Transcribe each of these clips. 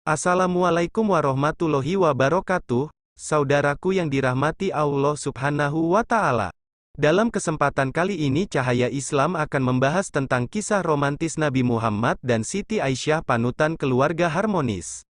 Assalamualaikum warahmatullahi wabarakatuh, saudaraku yang dirahmati Allah Subhanahu wa Ta'ala. Dalam kesempatan kali ini, Cahaya Islam akan membahas tentang kisah romantis Nabi Muhammad dan Siti Aisyah, panutan keluarga harmonis.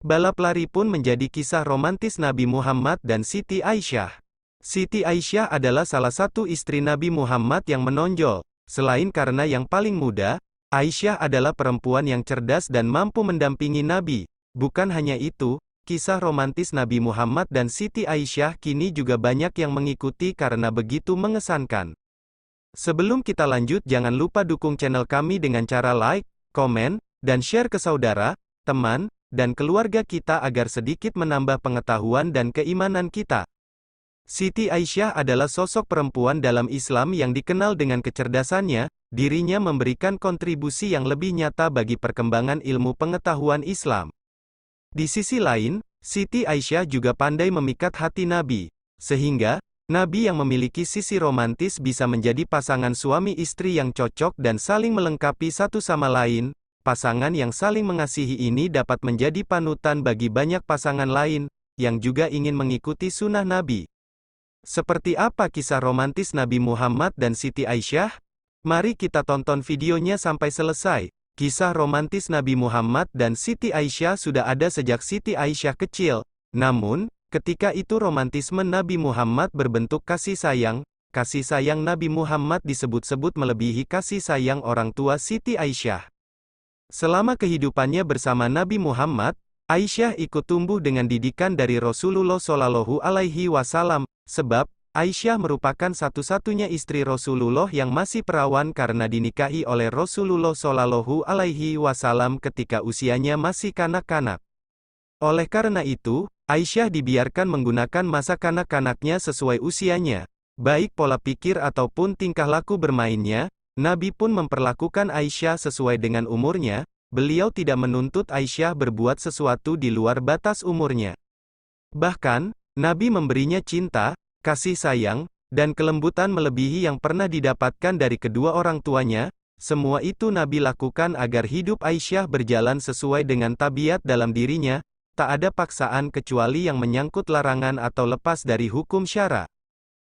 Balap lari pun menjadi kisah romantis Nabi Muhammad dan Siti Aisyah. Siti Aisyah adalah salah satu istri Nabi Muhammad yang menonjol. Selain karena yang paling muda, Aisyah adalah perempuan yang cerdas dan mampu mendampingi Nabi. Bukan hanya itu, kisah romantis Nabi Muhammad dan Siti Aisyah kini juga banyak yang mengikuti karena begitu mengesankan. Sebelum kita lanjut, jangan lupa dukung channel kami dengan cara like, komen, dan share ke saudara, teman, dan keluarga kita agar sedikit menambah pengetahuan dan keimanan kita. Siti Aisyah adalah sosok perempuan dalam Islam yang dikenal dengan kecerdasannya. Dirinya memberikan kontribusi yang lebih nyata bagi perkembangan ilmu pengetahuan Islam. Di sisi lain, Siti Aisyah juga pandai memikat hati Nabi, sehingga Nabi yang memiliki sisi romantis bisa menjadi pasangan suami istri yang cocok dan saling melengkapi satu sama lain. Pasangan yang saling mengasihi ini dapat menjadi panutan bagi banyak pasangan lain yang juga ingin mengikuti sunnah Nabi. Seperti apa kisah romantis Nabi Muhammad dan Siti Aisyah? Mari kita tonton videonya sampai selesai. Kisah romantis Nabi Muhammad dan Siti Aisyah sudah ada sejak Siti Aisyah kecil. Namun, ketika itu romantisme Nabi Muhammad berbentuk kasih sayang. Kasih sayang Nabi Muhammad disebut-sebut melebihi kasih sayang orang tua Siti Aisyah. Selama kehidupannya bersama Nabi Muhammad, Aisyah ikut tumbuh dengan didikan dari Rasulullah Shallallahu Alaihi Wasallam, sebab Aisyah merupakan satu-satunya istri Rasulullah yang masih perawan karena dinikahi oleh Rasulullah Shallallahu Alaihi Wasallam ketika usianya masih kanak-kanak. Oleh karena itu, Aisyah dibiarkan menggunakan masa kanak-kanaknya sesuai usianya. Baik pola pikir ataupun tingkah laku bermainnya, Nabi pun memperlakukan Aisyah sesuai dengan umurnya. Beliau tidak menuntut Aisyah berbuat sesuatu di luar batas umurnya. Bahkan, Nabi memberinya cinta, kasih sayang, dan kelembutan melebihi yang pernah didapatkan dari kedua orang tuanya. Semua itu Nabi lakukan agar hidup Aisyah berjalan sesuai dengan tabiat dalam dirinya, tak ada paksaan kecuali yang menyangkut larangan atau lepas dari hukum syara.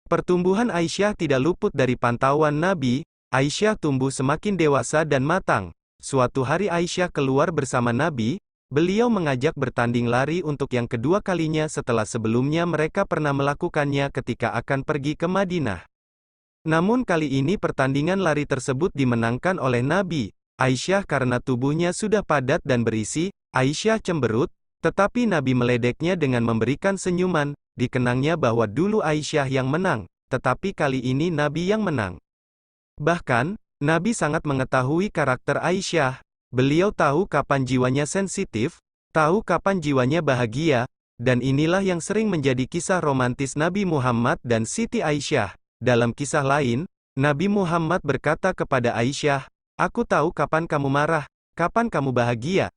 Pertumbuhan Aisyah tidak luput dari pantauan Nabi. Aisyah tumbuh semakin dewasa dan matang. Suatu hari Aisyah keluar bersama Nabi. Beliau mengajak bertanding lari untuk yang kedua kalinya setelah sebelumnya mereka pernah melakukannya ketika akan pergi ke Madinah. Namun kali ini pertandingan lari tersebut dimenangkan oleh Nabi. Aisyah karena tubuhnya sudah padat dan berisi, Aisyah cemberut, tetapi Nabi meledeknya dengan memberikan senyuman. Dikenangnya bahwa dulu Aisyah yang menang, tetapi kali ini Nabi yang menang. Bahkan, Nabi sangat mengetahui karakter Aisyah. Beliau tahu kapan jiwanya sensitif, tahu kapan jiwanya bahagia, dan inilah yang sering menjadi kisah romantis Nabi Muhammad dan Siti Aisyah. Dalam kisah lain, Nabi Muhammad berkata kepada Aisyah, "Aku tahu kapan kamu marah, kapan kamu bahagia."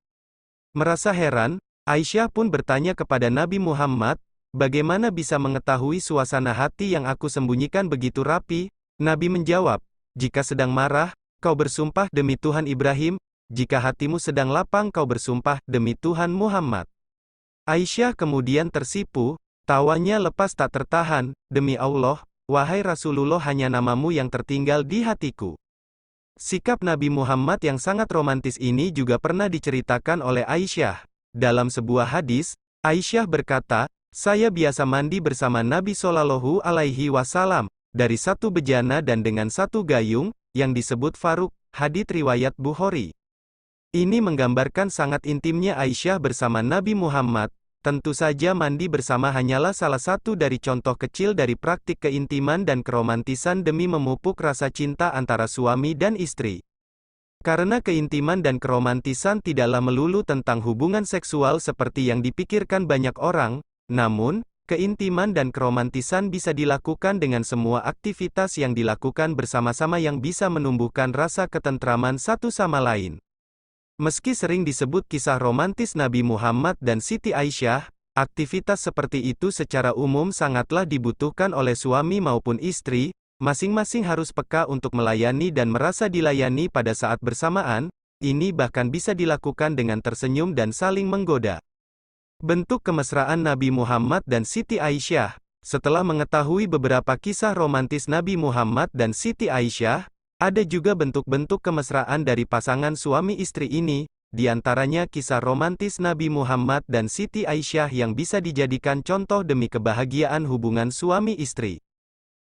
Merasa heran, Aisyah pun bertanya kepada Nabi Muhammad, "Bagaimana bisa mengetahui suasana hati yang aku sembunyikan begitu rapi?" Nabi menjawab, "Jika sedang marah, kau bersumpah demi Tuhan Ibrahim. Jika hatimu sedang lapang kau bersumpah, demi Tuhan Muhammad." Aisyah kemudian tersipu, tawanya lepas tak tertahan, "Demi Allah, wahai Rasulullah, hanya namamu yang tertinggal di hatiku." Sikap Nabi Muhammad yang sangat romantis ini juga pernah diceritakan oleh Aisyah. Dalam sebuah hadis, Aisyah berkata, "Saya biasa mandi bersama Nabi Shallallahu Alaihi Wasallam, dari satu bejana dan dengan satu gayung, yang disebut Faruk." Hadits riwayat Bukhari. Ini menggambarkan sangat intimnya Aisyah bersama Nabi Muhammad. Tentu saja mandi bersama hanyalah salah satu dari contoh kecil dari praktik keintiman dan keromantisan demi memupuk rasa cinta antara suami dan istri. Karena keintiman dan keromantisan tidaklah melulu tentang hubungan seksual seperti yang dipikirkan banyak orang, namun, keintiman dan keromantisan bisa dilakukan dengan semua aktivitas yang dilakukan bersama-sama yang bisa menumbuhkan rasa ketentraman satu sama lain. Meski sering disebut kisah romantis Nabi Muhammad dan Siti Aisyah, aktivitas seperti itu secara umum sangatlah dibutuhkan oleh suami maupun istri. Masing-masing harus peka untuk melayani dan merasa dilayani pada saat bersamaan. ini bahkan bisa dilakukan dengan tersenyum dan saling menggoda. Bentuk kemesraan Nabi Muhammad dan Siti Aisyah. Setelah mengetahui beberapa kisah romantis Nabi Muhammad dan Siti Aisyah, ada juga bentuk-bentuk kemesraan dari pasangan suami istri ini, di antaranya kisah romantis Nabi Muhammad dan Siti Aisyah yang bisa dijadikan contoh demi kebahagiaan hubungan suami istri.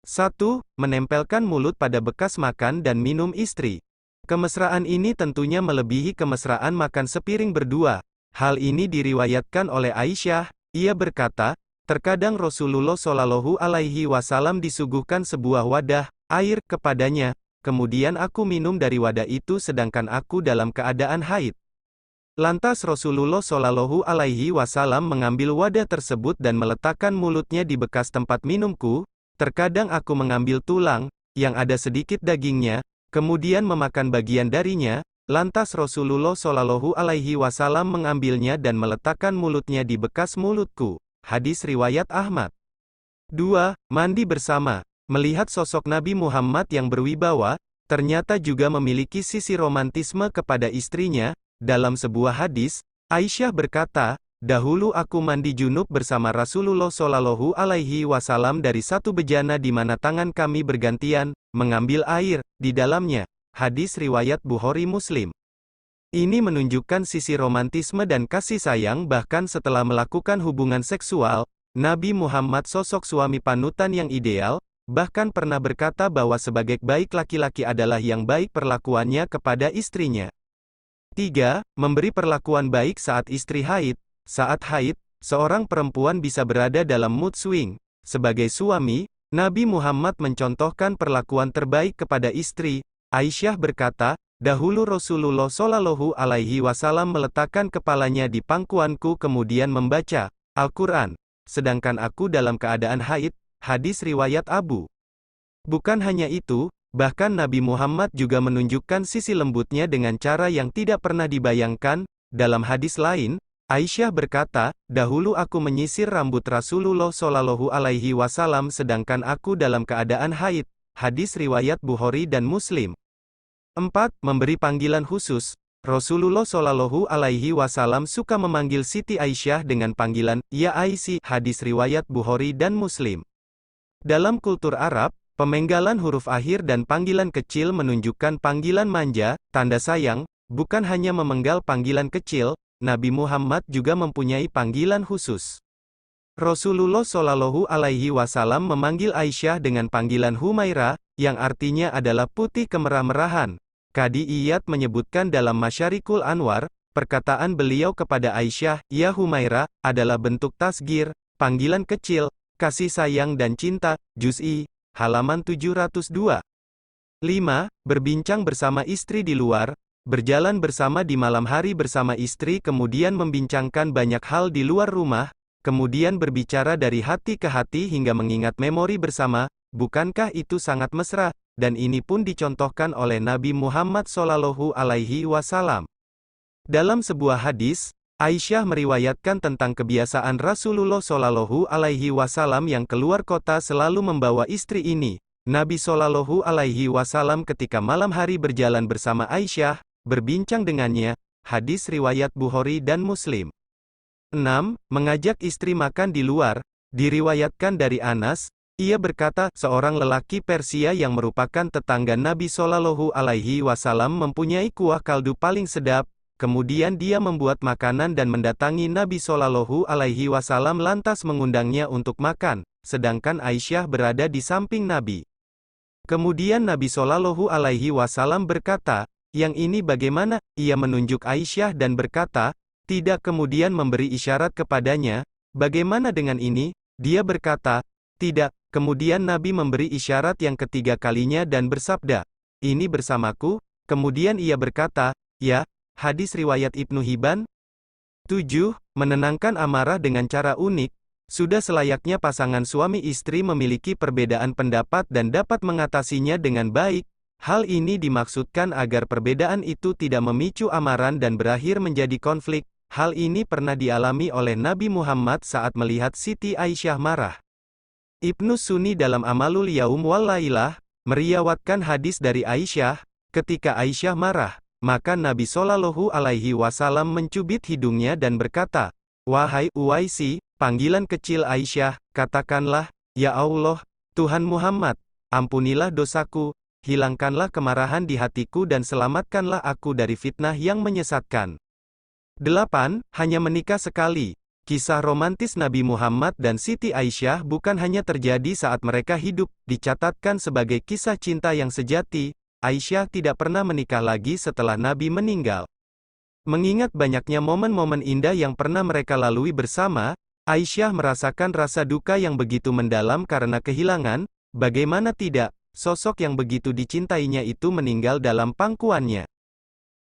1. Menempelkan mulut pada bekas makan dan minum istri. Kemesraan ini tentunya melebihi kemesraan makan sepiring berdua. Hal ini diriwayatkan oleh Aisyah, ia berkata, terkadang Rasulullah Shallallahu Alaihi Wasallam disuguhkan sebuah wadah air kepadanya, kemudian aku minum dari wadah itu sedangkan aku dalam keadaan haid. Lantas Rasulullah Shallallahu Alaihi Wasallam mengambil wadah tersebut dan meletakkan mulutnya di bekas tempat minumku. Terkadang aku mengambil tulang yang ada sedikit dagingnya, kemudian memakan bagian darinya. Lantas Rasulullah Shallallahu Alaihi Wasallam mengambilnya dan meletakkan mulutnya di bekas mulutku. Hadis riwayat Ahmad. 2. Mandi bersama. Melihat sosok Nabi Muhammad yang berwibawa, ternyata juga memiliki sisi romantisme kepada istrinya. Dalam sebuah hadis, Aisyah berkata, dahulu aku mandi junub bersama Rasulullah Shallallahu Alaihi Wasallam dari satu bejana di mana tangan kami bergantian mengambil air di dalamnya. Hadis riwayat Bukhari Muslim. Ini menunjukkan sisi romantisme dan kasih sayang bahkan setelah melakukan hubungan seksual. Nabi Muhammad sosok suami panutan yang ideal, bahkan pernah berkata bahwa sebagai baik laki-laki adalah yang baik perlakuannya kepada istrinya. 3. Memberi perlakuan baik saat istri haid. Saat haid, seorang perempuan bisa berada dalam mood swing. Sebagai suami, Nabi Muhammad mencontohkan perlakuan terbaik kepada istri. Aisyah berkata, dahulu Rasulullah Shallallahu Alaihi Wasallam meletakkan kepalanya di pangkuanku kemudian membaca Al-Quran, sedangkan aku dalam keadaan haid. Hadis riwayat Abu. Bukan hanya itu, bahkan Nabi Muhammad juga menunjukkan sisi lembutnya dengan cara yang tidak pernah dibayangkan. Dalam hadis lain, Aisyah berkata, dahulu aku menyisir rambut Rasulullah Shallallahu Alaihi Wasallam sedangkan aku dalam keadaan haid. Hadis riwayat Bukhari dan Muslim. 4. Memberi panggilan khusus. Rasulullah Shallallahu Alaihi Wasallam suka memanggil Siti Aisyah dengan panggilan, Ya Aisy, hadis riwayat Bukhari dan Muslim. Dalam kultur Arab, pemenggalan huruf akhir dan panggilan kecil menunjukkan panggilan manja, tanda sayang, bukan hanya memenggal panggilan kecil, Nabi Muhammad juga mempunyai panggilan khusus. Rasulullah Shallallahu Alaihi Wasallam memanggil Aisyah dengan panggilan Humaira, yang artinya adalah putih kemerah-merahan. Qadi Iyad menyebutkan dalam Masyarikul Anwar, perkataan beliau kepada Aisyah, Ya Humaira, adalah bentuk tasgir, panggilan kecil, kasih sayang dan cinta, Juz'i, halaman 702. 5. Berbincang bersama istri di luar, berjalan bersama di malam hari bersama istri kemudian membincangkan banyak hal di luar rumah, kemudian berbicara dari hati ke hati hingga mengingat memori bersama, bukankah itu sangat mesra? Dan ini pun dicontohkan oleh Nabi Muhammad Shallallahu Alaihi Wasallam. Dalam sebuah hadis, Aisyah meriwayatkan tentang kebiasaan Rasulullah Shallallahu Alaihi Wasallam yang keluar kota selalu membawa istri ini. Nabi Shallallahu Alaihi Wasallam ketika malam hari berjalan bersama Aisyah, berbincang dengannya. Hadis riwayat Bukhari dan Muslim. 6. Mengajak istri makan di luar. Diriwayatkan dari Anas, ia berkata, seorang lelaki Persia yang merupakan tetangga Nabi Shallallahu Alaihi Wasallam mempunyai kuah kaldu paling sedap. Kemudian dia membuat makanan dan mendatangi Nabi Shallallahu Alaihi Wasallam lantas mengundangnya untuk makan, sedangkan Aisyah berada di samping Nabi. Kemudian Nabi Shallallahu Alaihi Wasallam berkata, yang ini bagaimana? Ia menunjuk Aisyah dan berkata, tidak, kemudian memberi isyarat kepadanya, bagaimana dengan ini? Dia berkata, tidak. Kemudian Nabi memberi isyarat yang ketiga kalinya dan bersabda, ini bersamaku. Kemudian ia berkata, ya. Hadis riwayat Ibnu Hibban. 7. Menenangkan amarah dengan cara unik. Sudah selayaknya pasangan suami istri memiliki perbedaan pendapat dan dapat mengatasinya dengan baik. Hal ini dimaksudkan agar perbedaan itu tidak memicu amaran dan berakhir menjadi konflik. Hal ini pernah dialami oleh Nabi Muhammad saat melihat Siti Aisyah marah. Ibnu Sunni dalam Amalul Yaum wal Lailah, meriwayatkan hadis dari Aisyah, ketika Aisyah marah, Maka Nabi Shallallahu Alaihi Wasallam mencubit hidungnya dan berkata, "Wahai Uwaisi, panggilan kecil Aisyah, katakanlah, Ya Allah, Tuhan Muhammad, ampunilah dosaku, hilangkanlah kemarahan di hatiku dan selamatkanlah aku dari fitnah yang menyesatkan." 8. Hanya menikah sekali. Kisah romantis Nabi Muhammad dan Siti Aisyah bukan hanya terjadi saat mereka hidup, dicatatkan sebagai kisah cinta yang sejati. Aisyah tidak pernah menikah lagi setelah Nabi meninggal. Mengingat banyaknya momen-momen indah yang pernah mereka lalui bersama, Aisyah merasakan rasa duka yang begitu mendalam karena kehilangan, bagaimana tidak, sosok yang begitu dicintainya itu meninggal dalam pangkuannya.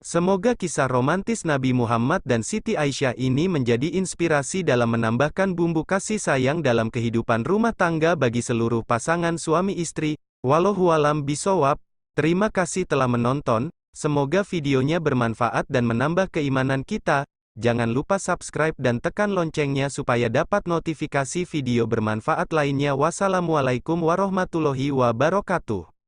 Semoga kisah romantis Nabi Muhammad dan Siti Aisyah ini menjadi inspirasi dalam menambahkan bumbu kasih sayang dalam kehidupan rumah tangga bagi seluruh pasangan suami istri. Wallahualam bishawab. Terima kasih telah menonton, semoga videonya bermanfaat dan menambah keimanan kita. Jangan lupa subscribe dan tekan loncengnya supaya dapat notifikasi video bermanfaat lainnya. Wassalamualaikum warahmatullahi wabarakatuh.